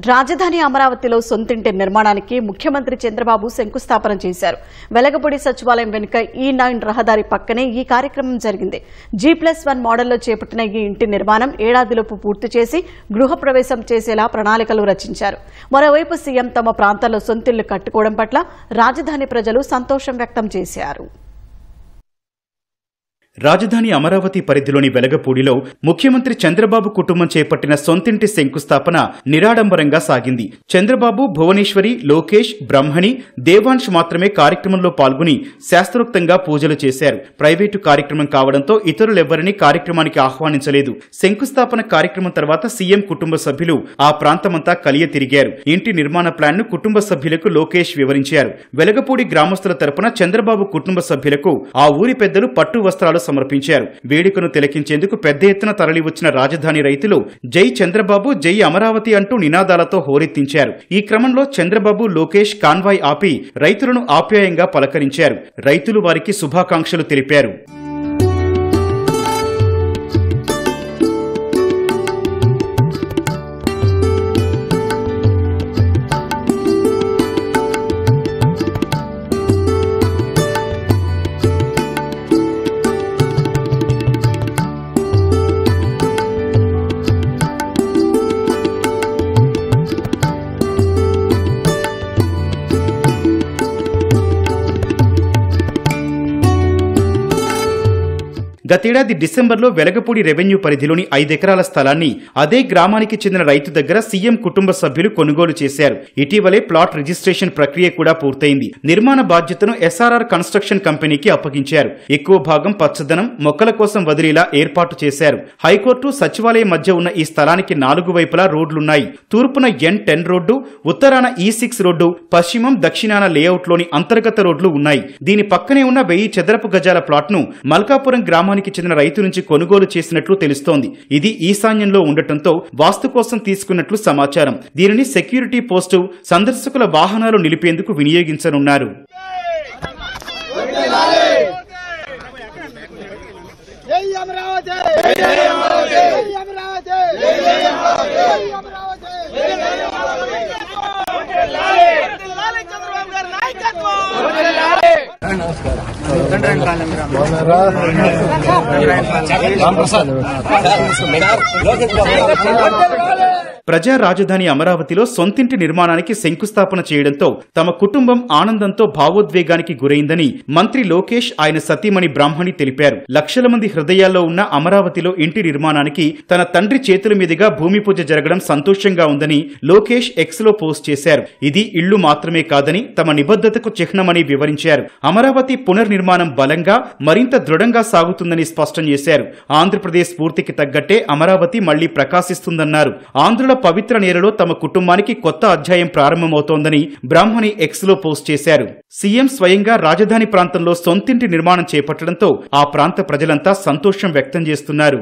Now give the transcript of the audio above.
రాజధాని అమరావతిలో సొంతింటి నిర్మాణానికి ముఖ్యమంత్రి చంద్రబాబు శంకుస్థాపన చేశారు. వెలగపూడి సచివాలయం వెనుక E9 రహదారి పక్కనే ఈ కార్యక్రమం జరిగింది. G+1 మోడల్లో చేపట్టిన ఈ ఇంటి నిర్మాణం ఏడాదిలోపు పూర్తి చేసి గృహప్రవేశం చేసేలా ప్రణాళికలు రచించారు. మరోవైపు సీఎం తమ ప్రాంతాల్లో సొంతిళ్లు కట్టుకోవడం పట్ల రాజధాని ప్రజలు సంతోషం వ్యక్తం చేశారు. రాజధాని అమరావతి పరిధిలోని వెలగపూడిలో ముఖ్యమంత్రి చంద్రబాబు కుటుంబం చేపట్టిన సొంతింటి శంకుస్థాపన నిరాడంబరంగా సాగింది. చంద్రబాబు, భువనేశ్వరి, లోకేష్, బ్రహ్మణి, దేవాంశ్ మాత్రమే కార్యక్రమంలో పాల్గొని శాస్త్రోక్తంగా పూజలు చేశారు. ప్రైవేటు కార్యక్రమం కావడంతో ఇతరులెవ్వరినీ కార్యక్రమానికి ఆహ్వానించలేదు. శంకుస్థాపన కార్యక్రమం తర్వాత సీఎం కుటుంబ సభ్యులు ఆ ప్రాంతమంతా కలియ తిరిగారు. ఇంటి నిర్మాణ ప్లాన్ను కుటుంబ సభ్యులకు లోకేష్ వివరించారు. వెలగపూడి గ్రామస్తుల తరపున చంద్రబాబు కుటుంబ సభ్యులకు ఆ ఊరి పెద్దలు పట్టు వస్త్రాలు సమర్పించారు. వేడుకను తిలకించేందుకు పెద్ద ఎత్తున తరలివచ్చిన రాజధాని రైతులు జై చంద్రబాబు, జై అమరావతి అంటూ నినాదాలతో హోరెత్తించారు. ఈ క్రమంలో చంద్రబాబు, లోకేష్ కాన్వాయ్ ఆపి రైతులను ఆప్యాయంగా పలకరించారు. రైతులు వారికి శుభాకాంక్షలు తెలిపారు. గతేడాది డిసెంబర్లో వెలగపూడి రెవెన్యూ పరిధిలోని 5 ఎకరాల స్థలాన్ని అదే గ్రామానికి చెందిన రైతు దగ్గర సీఎం కుటుంబ సభ్యులు కొనుగోలు చేశారు. ఇటీవలే ప్లాట్ రిజిస్ట్రేషన్ ప్రక్రియ కూడా పూర్తయింది. నిర్మాణ బాధ్యతను SRR కన్స్ట్రక్షన్ కంపెనీకి అప్పగించారు. ఎక్కువ భాగం పచ్చదనం, మొక్కల కోసం వదిలేలా ఏర్పాటు చేశారు. హైకోర్టు, సచివాలయం మధ్య ఉన్న ఈ స్థలానికి 4 వైపులా రోడ్లున్నాయి. తూర్పున N10 రోడ్డు, ఉత్తరాన E6 రోడ్డు, పశ్చిమం, దక్షిణాన లేఅవుట్లోని అంతర్గత రోడ్లు ఉన్నాయి. దీని పక్కనే ఉన్న 1000 చదరపు గజాల ప్లాట్ను మల్కాపురం గ్రామానికి చెందిన రైతు నుంచి కొనుగోలు చేసినట్లు తెలుస్తోంది. ఇది ఈశాన్యంలో ఉండటంతో వాస్తు కోసం తీసుకున్నట్లు సమాచారం. దీనిని సెక్యూరిటీ పోస్టు, సందర్శకుల వాహనాలు నిలిపేందుకు వినియోగించనున్నారు. ప్రజా రాజధాని అమరావతిలో సొంతింటి నిర్మాణానికి శంకుస్థాపన చేయడంతో తమ కుటుంబం ఆనందంతో భావోద్వేగానికి గురైందని మంత్రి లోకేష్, ఆయన సతీమణి బ్రాహ్మణి తెలిపారు. లక్షల మంది హృదయాల్లో ఉన్న అమరావతిలో ఇంటి నిర్మాణానికి తన తండ్రి చేతుల మీదుగా భూమి పూజ జరగడం సంతోషంగా ఉందని లోకేష్ ఎక్స్లో పోస్ట్ చేశారు. ఇది ఇళ్లు మాత్రమే కాదని తమ నిబద్ధతకు చిహ్నమని వివరించారు. అమరావతి పునర్నిర్మాణం బలంగా, మరింత దృఢంగా సాగుతుందని స్పష్టం చేశారు. ఆంధ్రప్రదేశ్ స్ఫూర్తికి తగ్గట్టే అమరావతి మళ్లీ ప్రకాశిస్తుందన్నారు. ఆంధ్రుల పవిత్ర నేలలో తమ కుటుంబానికి కొత్త అధ్యాయం ప్రారంభమవుతోందని బ్రాహ్మణి ఎక్స్లో పోస్ట్ చేశారు. సీఎం స్వయంగా రాజధాని ప్రాంతంలో సొంతింటి నిర్మాణం చేపట్టడంతో ఆ ప్రాంత ప్రజలంతా సంతోషం వ్యక్తం చేస్తున్నారు.